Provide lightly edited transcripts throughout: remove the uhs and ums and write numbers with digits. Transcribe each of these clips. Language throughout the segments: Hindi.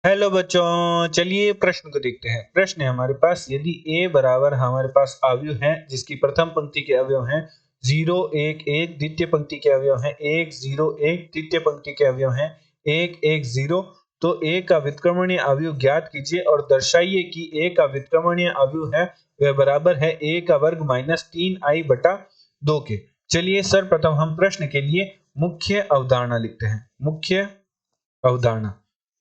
हेलो बच्चों, चलिए प्रश्न को देखते हैं। प्रश्न है हमारे पास, यदि a बराबर हमारे पास अवयव है जिसकी प्रथम पंक्ति के अवयव हैं 0 1 1, द्वितीय पंक्ति के अवयव हैं 1 0 1, तृतीय पंक्ति के अवयव हैं 1 1 0, तो a का व्युत्क्रमणीय अवयव ज्ञात कीजिए और दर्शाइए कि a का व्युत्क्रमणीय अवयव है वह बराबर है a का वर्ग माइनस 3i बटा 2 के। चलिए सर्वप्रथम हम प्रश्न के लिए मुख्य अवधारणा लिखते हैं।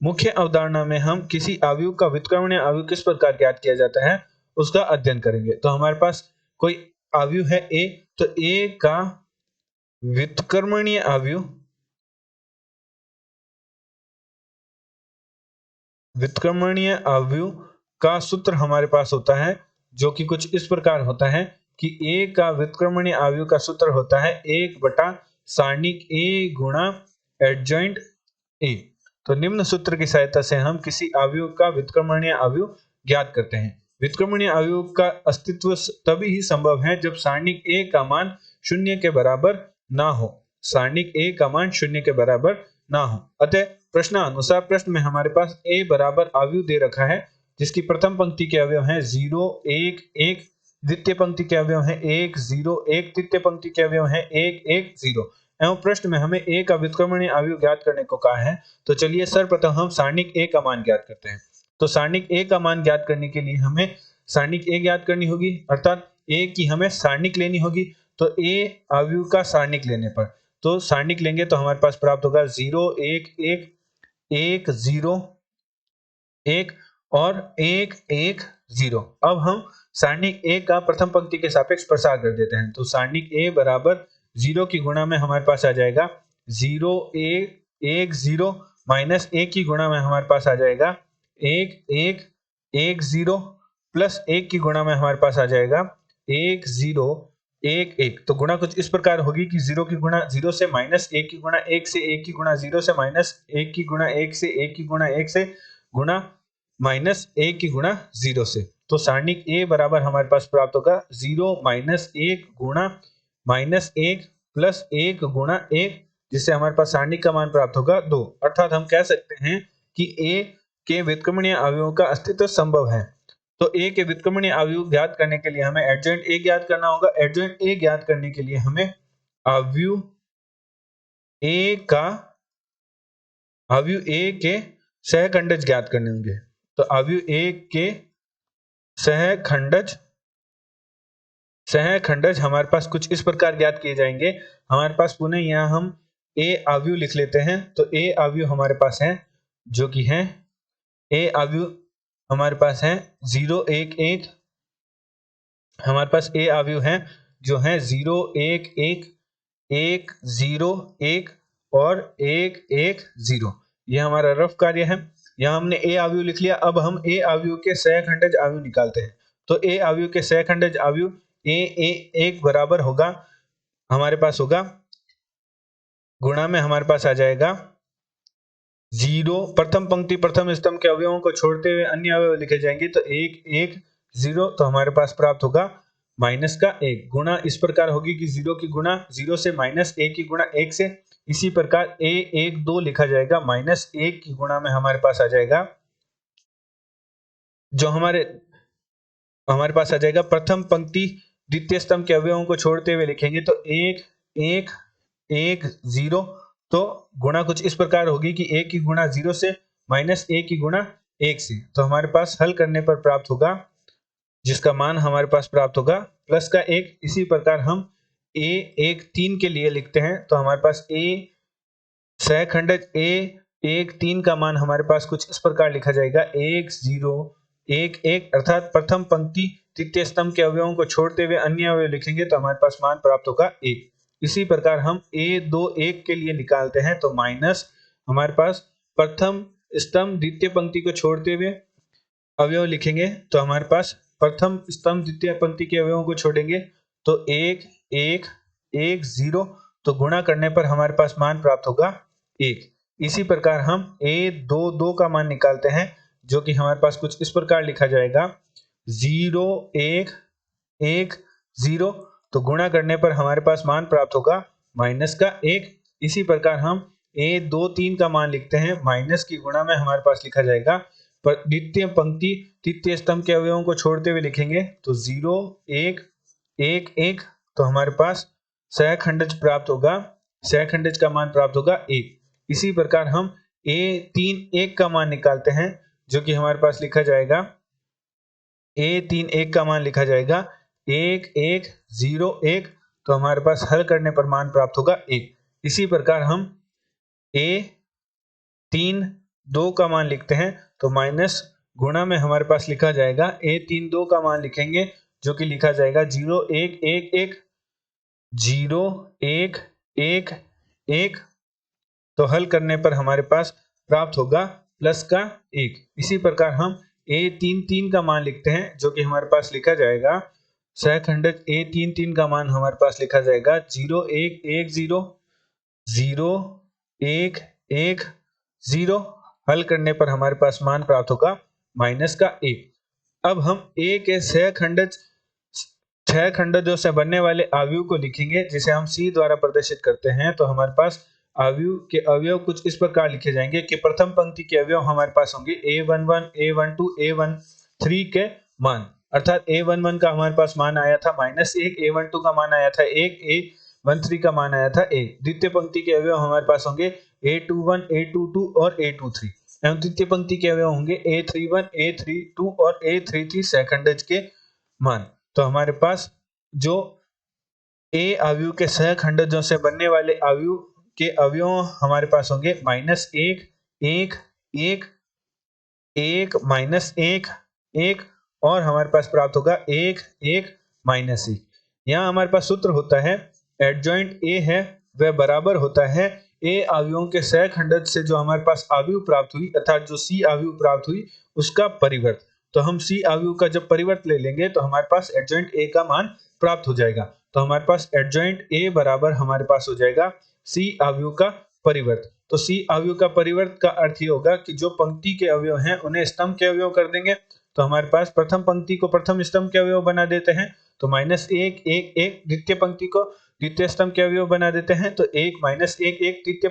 मुख्य अवधारणा में हम किसी अवयव का व्युत्क्रमणीय अवयव किस प्रकार ज्ञात किया जाता है उसका अध्ययन करेंगे। तो हमारे पास कोई अवयव है a, तो a का व्युत्क्रमणीय अवयव का सूत्र हमारे पास होता है जो कि कुछ इस प्रकार होता है कि a का व्युत्क्रमणीय अवयव का सूत्र होता है 1 बटा सारणिक a गुणा एडजॉइंट a। तो निम्न सूत्र की सहायता से हम किसी अवयव का व्युत्क्रमणीय अवयव ज्ञात करते हैं। व्युत्क्रमणीय अवयव का अस्तित्व तभी ही संभव है जब सारणिक a का मान 0 के बराबर ना हो। अतः प्रश्नानुसार प्रश्न में हमारे पास a बराबर अवयव दे रखा है जिसकी प्रथम पंक्ति के अवयव हैं 0 1 1, द्वितीय पंक्ति के अवयव हैं 1 0 1, तृतीय पंक्ति के अवयव हैं 1 1 0 एवं प्रश्न में हमें a का व्युत्क्रमणीय अवयव ज्ञात करने को कहा है। तो चलिए सर्वप्रथम हम सारणिक a का मान ज्ञात करते हैं। तो सारणिक a का मान ज्ञात करने के लिए हमें सारणिक a ज्ञात करनी होगी, अर्थात a की हमें सारणिक लेनी होगी। तो a अवयव का सारणिक लेने पर तो सारणिक लेंगे तो हमारे पास प्राप्त होगा 0 1 1 1 0 1 और 1 1 0। अब हम सारणिक a का प्रथम पंक्ति के सापेक्ष प्रसार कर देते हैं। तो सारणिक a बराबर 0 की गुणा में हमारे पास आ जाएगा 0 1 1 0 माइनस 1 की गुणा में हमारे पास आ जाएगा 1 1 1 0 प्लस 1 की गुणा में हमारे पास आ जाएगा 1 0 1 1। तो गुणा कुछ इस प्रकार होगी कि 0 की गुणा 0 से माइनस 1 की गुणा 1 से 1 की गुणा 0 से माइनस 1 की गुणा 1 से 1 की गुणा 1 से गुणा माइनस 1 की गुणा 0 से। तो सारणिक a बराबर हमारे पास प्राप्त होगा 0 माइनस 1 गुणा माइनस 1 प्लस 1 गुणा 1, जिससे हमारे पास सारणिक का मान प्राप्त होगा 2। अर्थात हम कह सकते हैं कि a के व्युत्क्रमणीय अवयवों का अस्तित्व संभव है। तो a के व्युत्क्रमणीय अवयव ज्ञात करने के लिए हमें एडजॉइंट a ज्ञात करना होगा। एडजॉइंट a ज्ञात करने के लिए हमें अवयव a के सहखंडज ज्ञात करने होंगे। तो अवयव a के सहखंडज हमारे पास कुछ इस प्रकार ज्ञात किए जाएंगे। हमारे पास पुनः यहाँ हम a अवयव लिख लेते हैं। तो a अवयव हमारे पास है जो कि है a अवयव हमारे पास है 0 1 1, हमारे पास a अवयव है जो है 0 1 1 1 0 1 और 1 1 0। यह हमारा रफ कार्य है। यहाँ हमने a अवयव लिख लिया। अब हम a अवयव के सहखंडज अवयव निकालते हैं। तो a अवयव के सहखंडज अवयव a1 बराबर होगा हमारे पास होगा गुणा में हमारे पास आ जाएगा 0, प्रथम पंक्ति प्रथम स्तंभ के अवयवों को छोड़ते हुए अन्य अवयव लिखे जाएंगे। तो 1 1 0, तो हमारे पास प्राप्त होगा माइनस का 1। गुणा इस प्रकार होगी कि 0 की गुणा 0 से माइनस 1 की गुणा 1 से। इसी प्रकार a 1 2 लिखा जाएगा माइनस 1 की गुणा में हमारे पास आ जाएगा जो हमारे पास आ जाएगा प्रथम पंक्ति द्वितीय स्तंभ के अवयवों को छोड़ते हुए लिखेंगे। तो 1 1 1 0, तो गुणा कुछ इस प्रकार होगी कि 1 की गुणा 0 से माइनस 1 की गुणा 1 से। तो हमारे पास हल करने पर प्राप्त होगा जिसका मान हमारे पास प्राप्त होगा प्लस का 1। इसी प्रकार हम a 1 3 के लिए लिखते हैं। तो हमारे पास a सहखंडज a 1 3 का मान हमारे पास कुछ इस प्रकार लिखा जाएगा 1 0 1 1, अर्थात प्रथम पंक्ति तृतीय स्तंभ के अवयवों को छोड़ते हुए अन्य अवयव लिखेंगे तो हमारे पास मान प्राप्त होगा 1। इसी प्रकार हम a 2 1 के लिए निकालते हैं। तो माइनस हमारे पास प्रथम स्तंभ द्वितीय पंक्ति को छोड़ते हुए अवयव लिखेंगे। तो हमारे पास प्रथम स्तंभ द्वितीय पंक्ति के अवयवों को छोड़ेंगे तो 1 1 1 0, तो गुणा करने पर हमारे पास मान प्राप्त होगा 1। इसी प्रकार हम a 2 2 का मान निकालते हैं जो कि हमारे पास कुछ इस प्रकार लिखा जाएगा 0 1 1 0, तो गुणा करने पर हमारे पास मान प्राप्त होगा माइनस का 1। इसी प्रकार हम ए 2 3 का मान लिखते हैं, माइनस की गुणा में हमारे पास लिखा जाएगा, पर द्वितीय पंक्ति तृतीय स्तंभ के अवयवों को छोड़ते हुए लिखेंगे तो 0 1 1 1, तो हमारे पास सहखंडज प्राप्त होगा, सहखंडज का मान प्राप्त होगा 1। इसी प्रकार हम ए 3 1 का मान निकालते हैं, जो कि हमारे पास लिखा जाएगा ए 3 1 का मान लिखा जाएगा 1 1 0 1, तो हमारे पास हल करने पर मान प्राप्त होगा 1। इसी प्रकार हम ए 3 2 का मान लिखते हैं, तो माइनस गुणा में हमारे पास लिखा जाएगा ए 3 2 का मान लिखेंगे, जो कि लिखा जाएगा 0 1 1 1 0 1 1 1, तो हल करने पर हमारे पास प्राप्त होगा प्लस का 1। इसी प्रकार हम ए 3 3 का मान लिखते हैं, जो कि हमारे पास लिखा जाएगा सहखंडज ए 3 3 का मान हमारे पास लिखा जाएगा 0 1 1 0 0 1 1 0, हल करने पर हमारे पास मान प्राप्त होगा माइनस का 1। अब हम ए के छह खंडजों से बनने वाले अवयव को लिखेंगे, जिसे हम सी द्वारा प्रदर्शित करते हैं। तो हमारे पास अवयव के अवयव कुछ इस प्रकार लिखे जाएंगे कि प्रथम पंक्ति के अवयव हमारे पास होंगे a11 a12 a13 के मान, अर्थात a11 का हमारे पास मान आया था -1, a12 का मान आया था 1, a13 का मान आया था 1। द्वितीय पंक्ति के अवयव हमारे पास होंगे a21 a22 और a23, एवं तृतीय पंक्ति के अवयव होंगे a31 a32 और a33 सहखंडज के मान। तो हमारे पास जो ए अवयव के सहखंडजों से बनने वाले अवयव के अवयव हमारे पास होंगे -1 1 1 1 -1 1, और हमारे पास प्राप्त होगा 1 1 -1। यहाँ हमारे पास सूत्र होता है, एडजॉइंट ए है वह बराबर होता है ए अवयवों के सहखंडज से जो हमारे पास अवयव प्राप्त हुई, अर्थात जो सी अवयव प्राप्त हुई उसका परिवर्त। तो हम सी अवयव का जब परिवर्त ले लेंगे तो हमारे पास एडजॉइंट ए का मान प्राप्त हो जाएगा। तो हमारे पास एडजॉइंट ए बराबर हमारे पास हो जाएगा सी अवयव का परिवर्त। तो सी अवयव का परिवर्त का अर्थ ये होगा कि जो पंक्ति के अवयव हैं उन्हें स्तंभ के अवयव कर देंगे। तो हमारे पास प्रथम पंक्ति को प्रथम स्तंभ के अवयव बना देते हैं, तो -1 1 1, द्वितीय पंक्ति को द्वितीय स्तंभ के अवयव बना देते हैं, तो 1 -1 1, तृतीय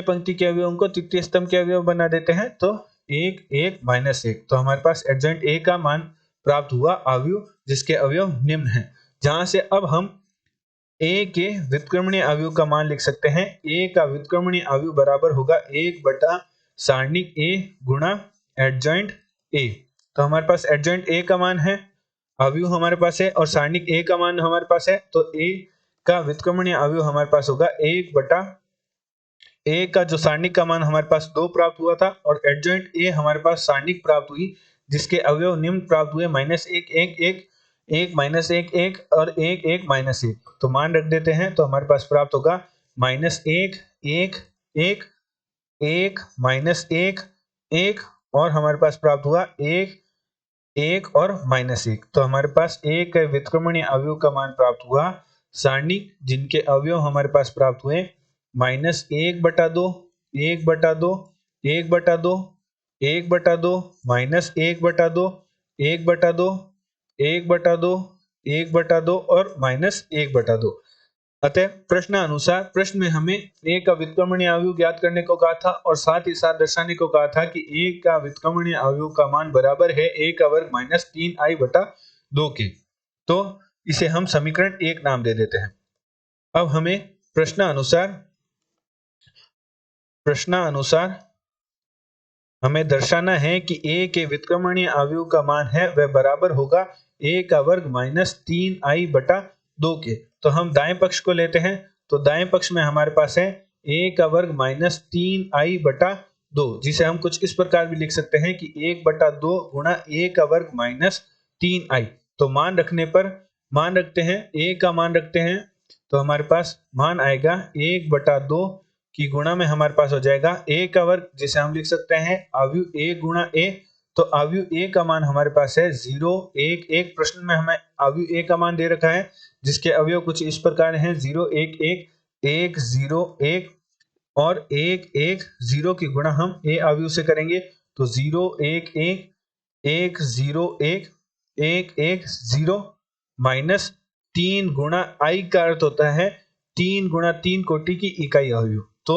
पंक्ति के अवयवों को तृतीय स्तंभ के अवयव बना देते हैं, तो 1 1 -1। तो हमारे पास एडजॉइंट ए का मान प्राप्त हुआ अवयव, जिसके अवयव निम्न हैं, जहां से अब हम ए के व्युत्क्रमणीय अवयव का मान लिख सकते हैं। ए का व्युत्क्रमणीय अवयव बराबर होगा 1 बटा सारणिक ए गुणा एडजॉइंट ए। तो हमारे पास एडजॉइंट ए का मान है, अवयव हमारे पास है, और सारणिक ए का मान हमारे पास है, तो ए का व्युत्क्रमणीय अवयव हमारे पास होगा 1 बटा ए का जो सारणिक का मान हमारे पास 2 प्राप्त हुआ था, और एडजॉइंट ए हमारे पास सारणिक प्राप्त हुई जिसके अवयव निम्न प्राप्त हुए -1 1 1 1 -1 1 और 1 1 -1। तो मान रख देते हैं, तो हमारे पास प्राप्त होगा -1 1 1 1 -1 1, और हमारे पास प्राप्त हुआ 1 1 और -1। तो हमारे पास ए के व्युत्क्रमणीय अवयव का मान प्राप्त हुआ, सारणिक जिनके अवयव हमारे पास प्राप्त हुए -1 बटा 2 1 बटा 2 1 बटा 2 1 बटा 2 -1 बटा 2 1 बटा 2 1 बटा 2 1 बटा 2 और -1 बटा 2। अतः प्रश्न अनुसार प्रश्न में हमें ए का व्युत्क्रमणीय अवयव ज्ञात करने को कहा था, और साथ ही साथ दर्शाने को कहा था कि ए का व्युत्क्रमणीय अवयव का मान बराबर है ए का वर्ग -3i बटा 2 के। तो इसे हम समीकरण 1 नाम दे देते हैं। अब हमें प्रश्न अनुसार हमें दर्शाना है कि ए के व्युत्क्रमणीय अवयव का मान है वह बराबर होगा ए का वर्ग -3i बटा 2 के। तो हम दाएं पक्ष को लेते हैं, तो दाएं पक्ष में हमारे पास है ए का वर्ग -3i बटा 2, जिसे हम कुछ इस प्रकार भी लिख सकते हैं कि 1 बटा 2 गुणा ए का वर्ग -3i। तो मान रखते हैं, ए का मान रखते हैं, तो हमारे पास मान आएगा 1 बटा 2 की गुणा में हमारे पास हो जाएगा ए का वर्ग, जिसे हम लिख सकते हैं अवयव ए गुणा ए। तो अवयव ए का मान हमारे पास है 0 1 1। प्रश्न में हमें अवयव ए का मान दे रखा है, जिसके अवयव कुछ इस प्रकार हैं 0 1 1 1 0 1 और 1 1 0 की गुणा हम ए अवयव से करेंगे, तो 0 1 1 1 0 1 1 1 0 -3 गुणा i का अर्थ होता है 3 गुणा 3 कोटि की इकाई अवयव। तो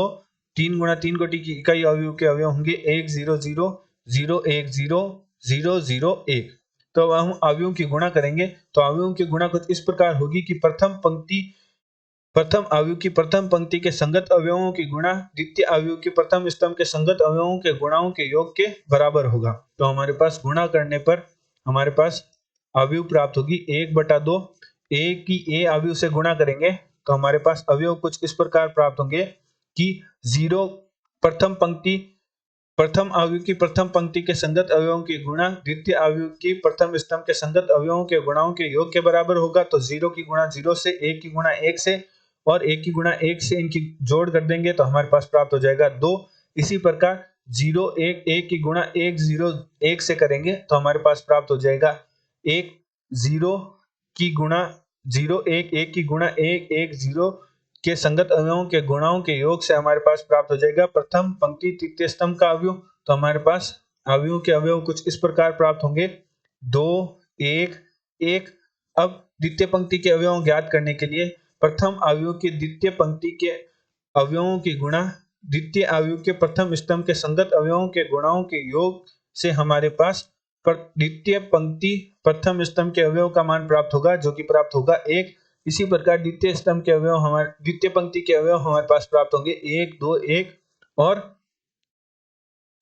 3 गुणा 3 कोटि की इकाई अवयव के अवयव होंगे 1 0 0 0 1 0 0 0 1। तो अब हम अवयवों की गुणा करेंगे तो अवयवों की गुणा कुछ इस प्रकार होगी कि प्रथम अवयव की प्रथम पंक्ति के संगत अवयवों की गुणा द्वितीय अवयव की प्रथम स्तंभ के संगत अवयवों के गुणाओं के योग के बराबर होगा। तो हमारे पास गुणा करने पर हमारे पास अवयव प्राप्त होगी 1/2। ए की ए अवयव से गुणा करेंगे तो हमारे पास अवयव कुछ इस प्रकार प्राप्त होंगे कि 0 प्रथम अवयव की प्रथम पंक्ति के संगत अवयवों की गुणा द्वितीय अवयव की प्रथम स्तंभ के संगत अवयवों के गुणाओं के योग के बराबर होगा। तो 0 की गुणा 0 से, 1 की गुणा 1 से और 1 की गुणा 1 से इनकी जोड़ कर देंगे तो हमारे पास प्राप्त हो जाएगा 2। इसी प्रकार 0 1 1 की गुणा 1 0 1 से करेंगे तो हमारे पास प्राप्त हो जाएगा 1 0 की गुणा 0 1 1 की गुणा 1 1 0 के संगत अवयवों के गुणाओं के योग से हमारे पास प्राप्त हो जाएगा प्रथम पंक्ति तृतीय स्तंभ का अवयव। तो हमारे पास अवयवों के अवयव कुछ इस प्रकार प्राप्त होंगे 2 1 1। अब द्वितीय पंक्ति के अवयव ज्ञात करने के लिए प्रथम अवयव की द्वितीय पंक्ति के अवयवों की गुणा द्वितीय अवयव के प्रथम स्तंभ के संगत अवयवों के गुणाओं के योग से हमारे पास द्वितीय पंक्ति प्रथम स्तंभ के अवयव का मान प्राप्त होगा जो कि प्राप्त होगा 1। इसी प्रकार द्वितीय स्तंभ के अवयव हमारे द्वितीय पंक्ति के अवयव हमारे पास प्राप्त होंगे 1 2 1 और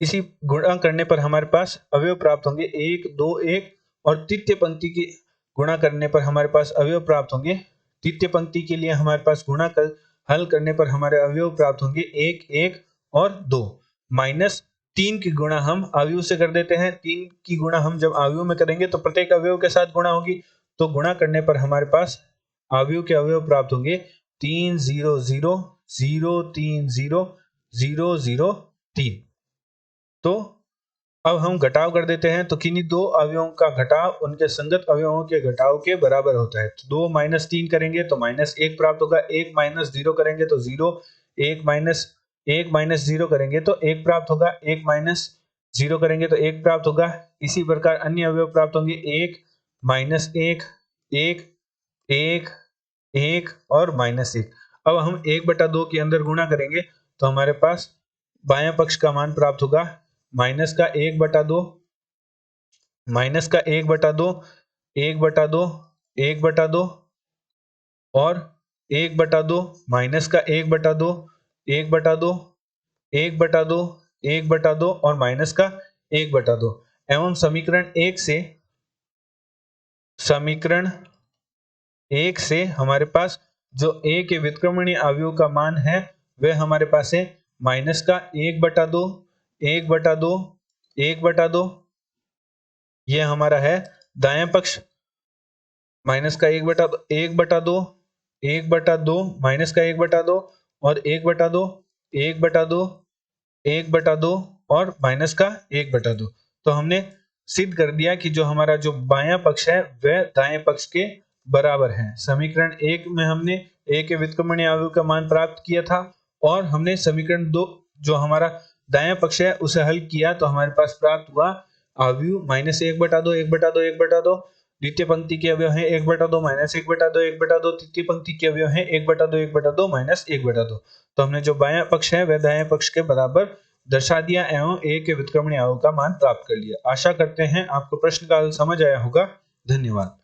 इसी गुणा करने पर हमारे पास अवयव प्राप्त होंगे 1 2 1 और तृतीय पंक्ति की गुणा करने पर हमारे पास अवयव प्राप्त होंगे। तृतीय पंक्ति के लिए हमारे पास गुणा कर हल करने पर हमारे अवयव प्राप्त होंगे 1 1 और 2 माइनस 3 की गुणा हम अवयव से कर देते हैं। 3 की गुणा हम जब अवयव में करेंगे तो प्रत्येक अवयव के साथ गुणा होगी। तो गुणा करने पर हमारे पास अवयव के अवयव प्राप्त होंगे 3 0 0 0 3 0 0 0 3। तो अब हम घटाव कर देते हैं तो किन्हीं दो अवयवों का घटाव उनके संगत अवयवों के घटाव के बराबर होता है। तो 2 - 3 करेंगे तो -1 प्राप्त होगा। 1 - 0 करेंगे तो 0। 1 - 0 करेंगे तो 1 प्राप्त होगा। 1 - 0 करेंगे तो 1 प्राप्त होगा। इसी प्रकार अन्य अवयव प्राप्त होंगे 1 -1 1 1 1 और -1। अब हम 1/2 के अंदर गुणा करेंगे तो हमारे पास बायां पक्ष का मान प्राप्त होगा माइनस का 1/2 1/2 1/2 और 1/2 माइनस का 1/2 1/2 1/2 1/2 और माइनस का 1/2 एवं समीकरण 1 से हमारे पास जो a के व्युत्क्रमणीय अवयव का मान है वह हमारे पास है माइनस का 1/2 1/2 1/2। यह हमारा है दायां पक्ष माइनस का 1/2 1/2 1/2 माइनस का 1/2 और 1/2 1/2 1/2 और माइनस का 1/2। तो हमने सिद्ध कर दिया कि जो हमारा जो बायां पक्ष है वह दाएं पक्ष के बराबर है। समीकरण 1 में हमने a के व्युत्क्रमणीय अवयव का मान प्राप्त किया था और हमने समीकरण 2 जो हमारा दायां पक्ष है उसे हल किया तो हमारे पास प्राप्त हुआ अवयव -1/2 1/2 1/2। द्वितीय पंक्ति के अवयव है 1/2 -1/2 1/2। तृतीय पंक्ति के अवयव है 1/2 1/2 -1/2। तो हमने जो बायां पक्ष है वह दायां पक्ष के बराबर दर्शा दिया एवं a के व्युत्क्रमणीय अवयव का मान प्राप्त कर लिया। आशा करते हैं आपको प्रश्न का हल समझ आया होगा। धन्यवाद।